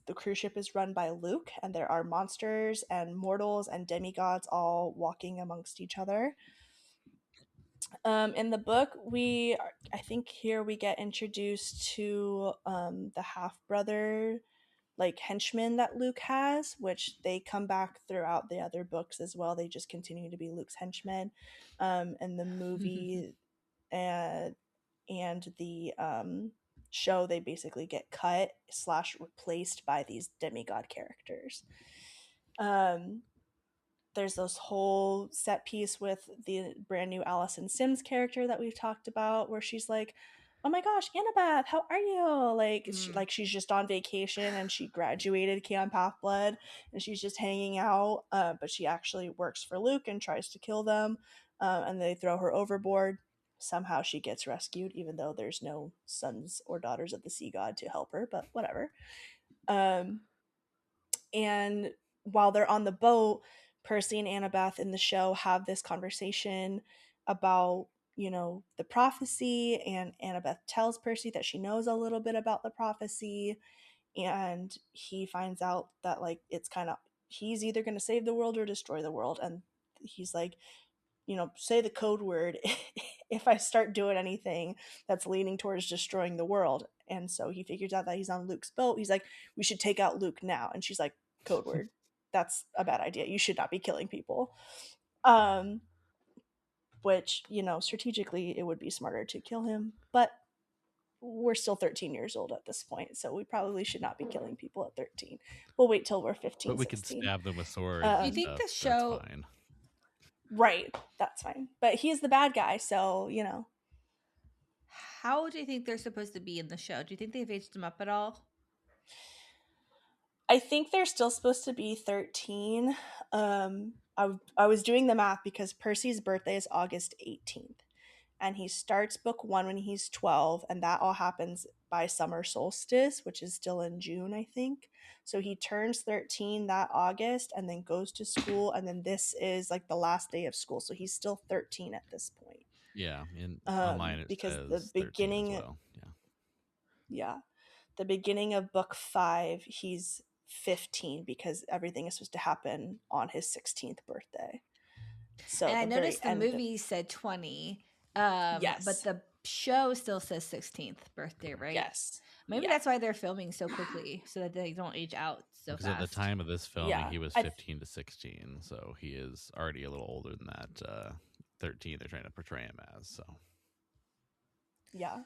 A: the cruise ship is run by Luke, and there are monsters and mortals and demigods all walking amongst each other. In the book, I think here we get introduced to the half brother, like henchmen that Luke has, which they come back throughout the other books as well. They just continue to be Luke's henchmen. In the movie and the show, they basically get cut slash replaced by these demigod characters. Um, there's this whole set piece with the brand new Allison Sims character that we've talked about, where she's like, "Oh my gosh, Annabeth, how are you?"
B: Mm.
A: She's just on vacation and she graduated Camp Half Blood and she's just hanging out, but she actually works for Luke and tries to kill them, and they throw her overboard. Somehow she gets rescued, even though there's no sons or daughters of the sea god to help her. But whatever. Um, and while they're on the boat, Percy and Annabeth in the show have this conversation about, the prophecy, and Annabeth tells Percy that she knows a little bit about the prophecy, and he finds out that like it's kind of he's either going to save the world or destroy the world, and he's like, say the code word if I start doing anything that's leaning towards destroying the world. And so he figures out that he's on Luke's boat. He's like, we should take out Luke now. And she's like, code word. That's a bad idea. You should not be killing people. Um, which, strategically it would be smarter to kill him. But we're still 13 years old at this point. So we probably should not be killing people at 13. We'll wait till we're
C: but
A: 15,
C: we can
A: 16.
C: stab them with swords
B: Do you
C: and
A: Um,
B: think
C: stuff.
B: the
C: That's
B: show?
C: fine.
A: right. That's fine. But he's the bad guy. So,
B: How do you think they're supposed to be in the show? Do you think they've aged them up at all?
A: I think they're still supposed to be 13. I was doing the math because Percy's birthday is August 18th. And he starts book 1 when he's 12. And that all happens by summer solstice, which is still in June, I think. So he turns 13 that August and then goes to school. And then this is like the last day of school. So he's still 13 at this point.
C: Yeah, and online it
A: Because the
C: says 13 as
A: beginning,
C: well. Yeah.
A: yeah, the beginning of book 5, he's 15 because everything is supposed to happen on his 16th birthday. So
B: And I
A: the very
B: noticed the
A: end of
B: movie said 20, but
A: yes,
B: the show still says 16th birthday, right?
A: yes,
B: Maybe
A: yeah,
B: that's why they're filming so quickly so that they don't age out so
C: Because at the
B: fast.
C: time of this filming,
A: yeah.
C: he was 15 to 16, so he is already a little older than that. 13, they're trying to portray him as. So
A: Yeah.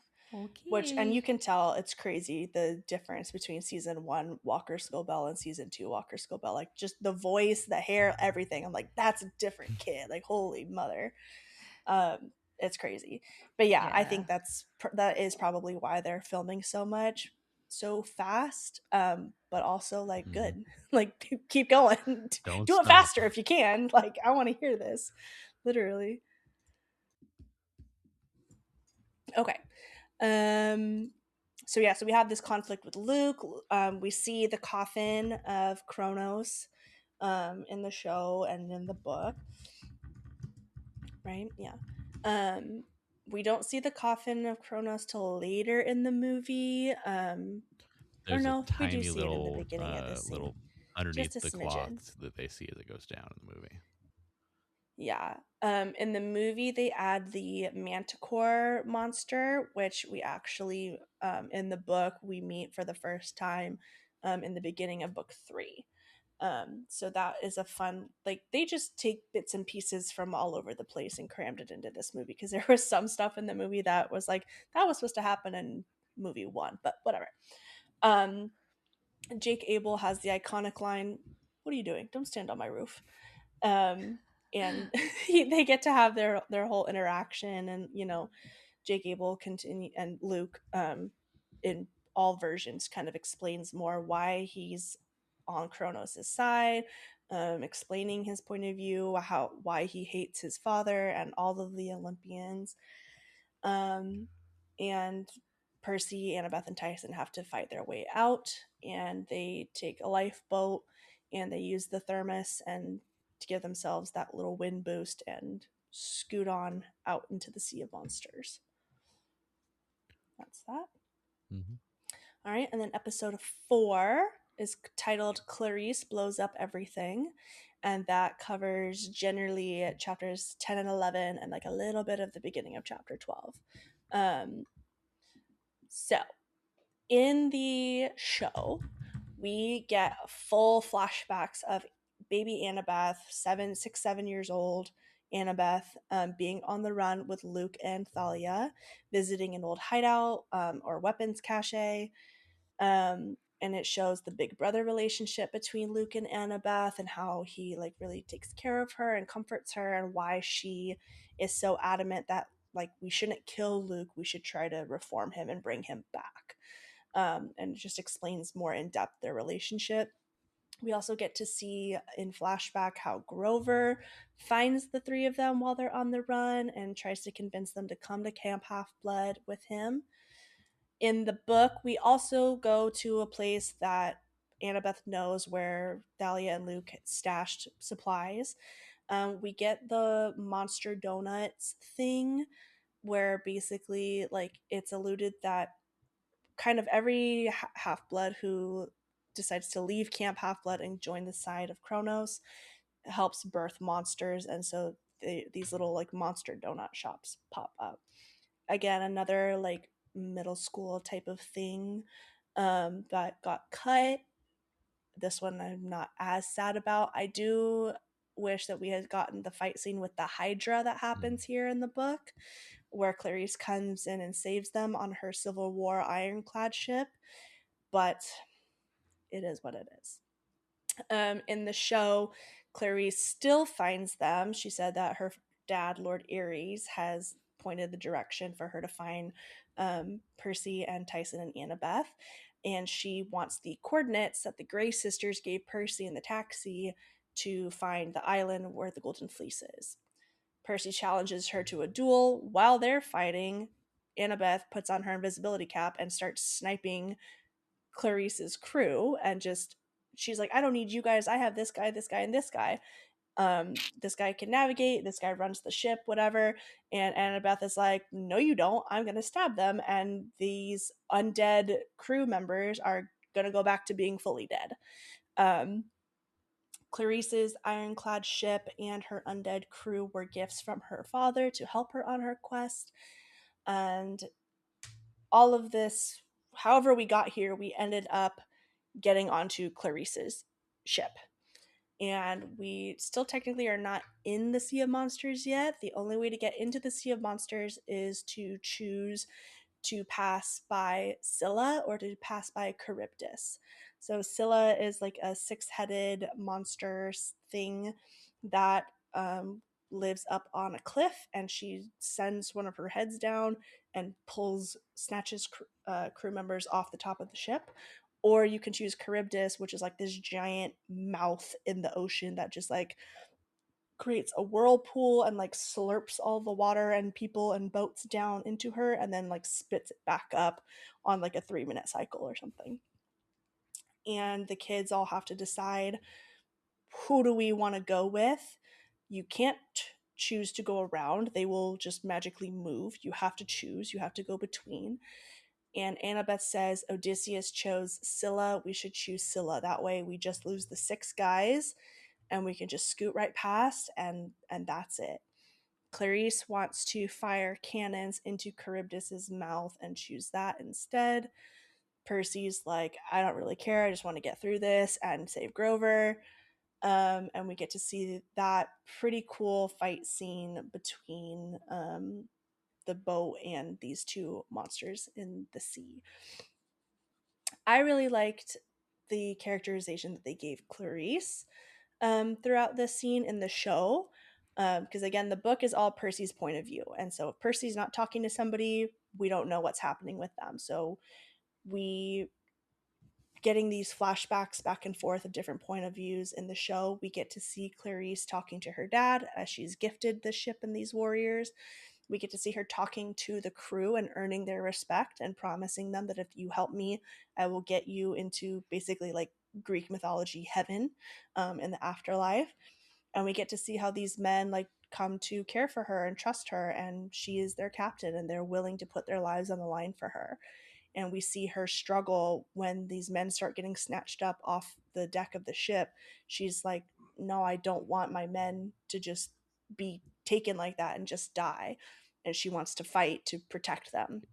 A: Which, and you
B: Okay.
A: can tell it's crazy the difference between season 1 Walker Scobell and season 2 Walker Scobell. Like just the voice, the hair, everything. I'm like, that's a different kid. Like, holy mother. It's crazy. But yeah, I
B: Yeah.
A: think that is probably why they're filming so much so fast. But also like
C: mhm.
A: good. Like keep going.
C: Don't
A: Do it
C: stop.
A: faster if you can. Like I want to hear this. Literally. Okay. Um so yeah, so we have this conflict with Luke. We see the coffin of Kronos in the show and in the book, right? Yeah. Um, we don't see the coffin of Kronos till later in the movie. Or
C: There's a
A: no, we do
C: tiny
A: see it in the beginning of this scene,
C: little underneath
A: just a
C: the
A: smidgen.
C: cloth that they see as it goes down in the movie.
A: Yeah. In the movie, they add the Manticore monster, which we actually, in the book, we meet for the first time in the beginning of book 3. So that is a fun, like, they just take bits and pieces from all over the place and crammed it into this movie because there was some stuff in the movie that was like, that was supposed to happen in movie 1, but whatever. Um, Jake Abel has the iconic line, "What are you doing? Don't stand on my roof." Um, and they get to have their whole interaction, and Jake Abel continue and Luke in all versions kind of explains more why he's on Kronos' side, explaining his point of view, why he hates his father and all of the Olympians. Um, and Percy, Annabeth, and Tyson have to fight their way out, and they take a lifeboat and they use the thermos and to give themselves that little wind boost and scoot on out into the sea of monsters. That's that.
C: Mm-hmm.
A: All right, and then episode 4 is titled Clarice Blows Up Everything, and that covers generally chapters 10 and 11 and like a little bit of the beginning of chapter 12. Um, so in the show, we get full flashbacks of baby Annabeth, 7 years old. Annabeth being on the run with Luke and Thalia, visiting an old hideout or weapons cache. And it shows the big brother relationship between Luke and Annabeth and how he like really takes care of her and comforts her, and why she is so adamant that like we shouldn't kill Luke, we should try to reform him and bring him back. And it just explains more in depth their relationship. We also get to see in flashback how Grover finds the 3 of them while they're on the run and tries to convince them to come to Camp Half Blood with him. In the book, we also go to a place that Annabeth knows where Thalia and Luke stashed supplies. We get the monster donuts thing where basically like it's alluded that kind of every half-blood who decides to leave Camp Half-Blood and join the side of Kronos helps birth monsters, and so these little like monster donut shops pop up. Again, another like middle school type of thing that got cut. This one I'm not as sad about. I do wish that we had gotten the fight scene with the Hydra that happens here in the book, where Clarice comes in and saves them on her Civil War ironclad ship, but it is what it is. In the show, Clarice still finds them. She said that her dad, Lord Ares, has pointed the direction for her to find Percy and Tyson and Annabeth. And she wants the coordinates that the Grey sisters gave Percy in the taxi to find the island where the Golden Fleece is. Percy challenges her to a duel. While they're fighting, Annabeth puts on her invisibility cap and starts sniping Clarice's crew, and just she's like, I don't need you guys, I have this guy, and this guy. This guy can navigate, this guy runs the ship, whatever. And Annabeth is like, no, you don't. I'm going to stab them. And these undead crew members are going to go back to being fully dead. Clarice's ironclad ship and her undead crew were gifts from her father to help her on her quest. And all of this, however we got here, we ended up getting onto Clarice's ship. And we still technically are not in the Sea of Monsters yet. The only way to get into the Sea of Monsters is to choose to pass by Scylla or to pass by Charybdis. So Scylla is like a six-headed monster thing that lives up on a cliff, and she sends one of her heads down and snatches crew members off the top of the ship. Or you can choose Charybdis, which is like this giant mouth in the ocean that just like creates a whirlpool and like slurps all the water and people and boats down into her and then like spits it back up on like a 3-minute cycle or something. And the kids all have to decide, who do we want to go with? You can't choose to go around, they will just magically move. You have to choose, you have to go between. And Annabeth says Odysseus chose Scylla, we should choose Scylla. That way we just lose the 6 guys and we can just scoot right past, and that's it. Clarice wants to fire cannons into Charybdis's mouth and choose that instead. Percy's like, I don't really care, I just want to get through this and save Grover. And we get to see that pretty cool fight scene between the boat and these 2 monsters in the sea. I really liked the characterization that they gave Clarice throughout this scene in the show. Because again, the book is all Percy's point of view. And so if Percy's not talking to somebody, we don't know what's happening with them. So we getting these flashbacks back and forth of different point of views in the show. We get to see Clarice talking to her dad as she's gifted the ship and these warriors. We get to see her talking to the crew and earning their respect and promising them that if you help me, I will get you into basically like Greek mythology heaven in the afterlife. And we get to see how these men like come to care for her and trust her, and she is their captain and they're willing to put their lives on the line for her. And we see her struggle when these men start getting snatched up off the deck of the ship. She's like, no, I don't want my men to just be taken like that and just die. And she wants to fight to protect them.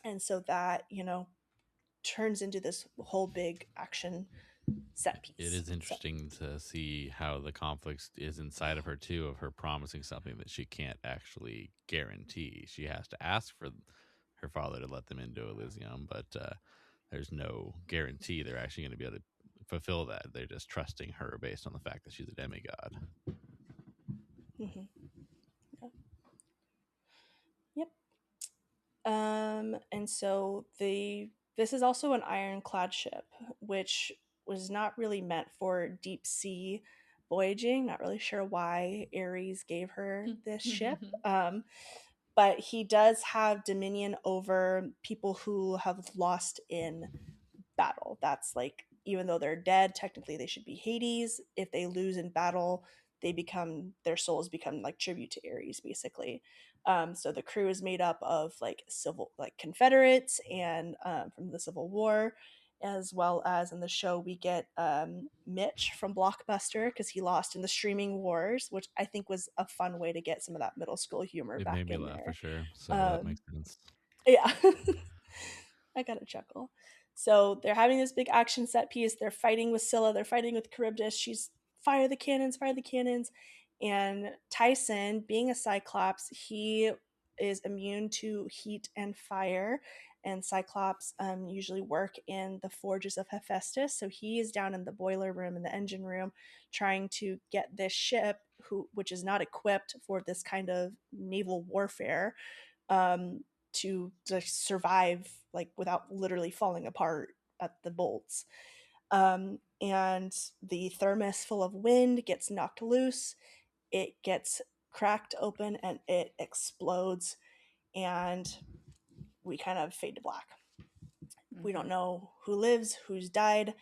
A: And so that, turns into this whole big action set
C: It
A: piece.
C: is
A: So,
C: interesting to see how the conflict is inside of her too, of her promising something that she can't actually guarantee. She has to ask for her father to let them into Elysium, but there's no guarantee they're actually going to be able to fulfill that. They're just trusting her based on the fact that she's a demigod.
A: mm-hmm. Yeah. Yep. And so this is also an ironclad ship, which was not really meant for deep sea voyaging. Not really sure why Ares gave her this ship. But he does have dominion over people who have lost in battle. That's like, even though they're dead, technically they should be Hades. If they lose in battle, their souls become like tribute to Ares, basically. So the crew is made up of like Confederates and from the Civil War, as well as in the show we get Mitch from Blockbuster because he lost in the streaming wars, which I think was a fun way to get some of that middle school humor
C: It
A: back
C: made me
A: in
C: laugh for
A: there.
C: sure. So that
A: Um,
C: makes sense.
A: yeah. I got a chuckle. So they're having this big action set piece. They're fighting with Scylla. They're fighting with Charybdis. She's fire the cannons, fire the cannons. And Tyson, being a Cyclops, he is immune to heat and fire. And Cyclops usually work in the forges of Hephaestus. So he is down in the boiler room, in the engine room, trying to get this ship, which is not equipped for this kind of naval warfare, um, to survive like without literally falling apart at the bolts. And the thermos full of wind gets knocked loose. It gets cracked open and it explodes. And we kind of fade to black. We don't know who lives, who's died.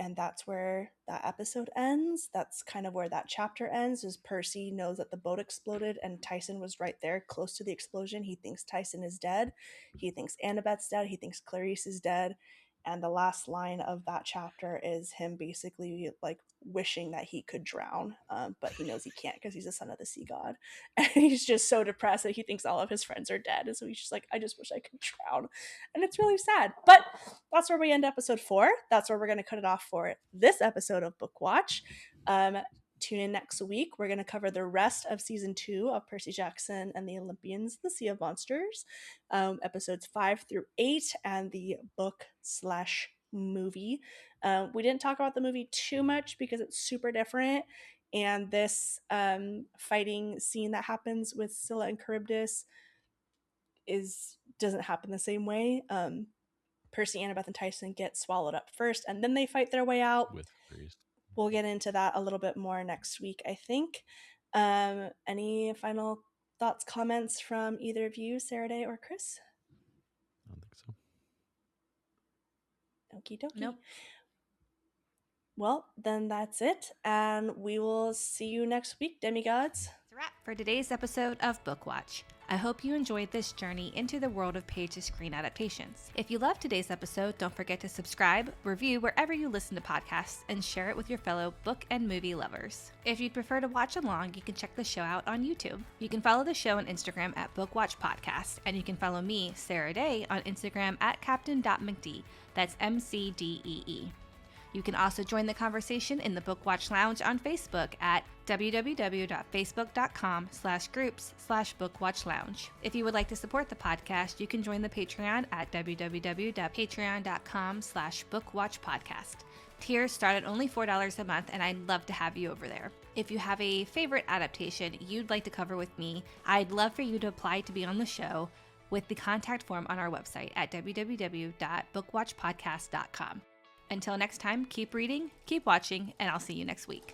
A: And that's where that episode ends. That's kind of where that chapter ends, is Percy knows that the boat exploded and Tyson was right there close to the explosion. He thinks Tyson is dead. He thinks Annabeth's dead. He thinks Clarice is dead. And the last line of that chapter is him basically like wishing that he could drown, but he knows he can't because he's the son of the sea god. And he's just so depressed that he thinks all of his friends are dead. And so he's just like, I just wish I could drown. And it's really sad. But that's where we end episode 4. That's where we're going to cut it off for this episode of Book Watch. Tune in next week. We're going to cover the rest of season 2 of Percy Jackson and the Olympians, the Sea of Monsters, episodes 5 through 8, and the book/movie. We didn't talk about the movie too much because it's super different. And this fighting scene that happens with Scylla and Charybdis doesn't happen the same way. Percy, Annabeth, and Tyson get swallowed up first, and then they fight their way out.
C: With Priest.
A: We'll get into that a little bit more next week, I think. Any final thoughts, comments from either of you, Sarah-Daye or Chris?
C: I don't think so.
A: Okie dokie.
B: Nope.
A: Well, then that's it, and we will see you next week, demigods.
B: That's a wrap for today's episode of Book Watch. I hope you enjoyed this journey into the world of page-to-screen adaptations. If you loved today's episode, don't forget to subscribe, review wherever you listen to podcasts, and share it with your fellow book and movie lovers. If you'd prefer to watch along, you can check the show out on YouTube. You can follow the show on Instagram at Bookwatch Podcast, and you can follow me, Sarah-Daye, on Instagram at captain.mcdee. That's MCDEE. You can also join the conversation in the Book Watch Lounge on Facebook at www.facebook.com/groups/bookwatchlounge. If you would like to support the podcast, you can join the Patreon at www.patreon.com/bookwatchpodcast. Tiers start at only $4 a month, and I'd love to have you over there. If you have a favorite adaptation you'd like to cover with me, I'd love for you to apply to be on the show with the contact form on our website at www.bookwatchpodcast.com. Until next time, keep reading, keep watching, and I'll see you next week.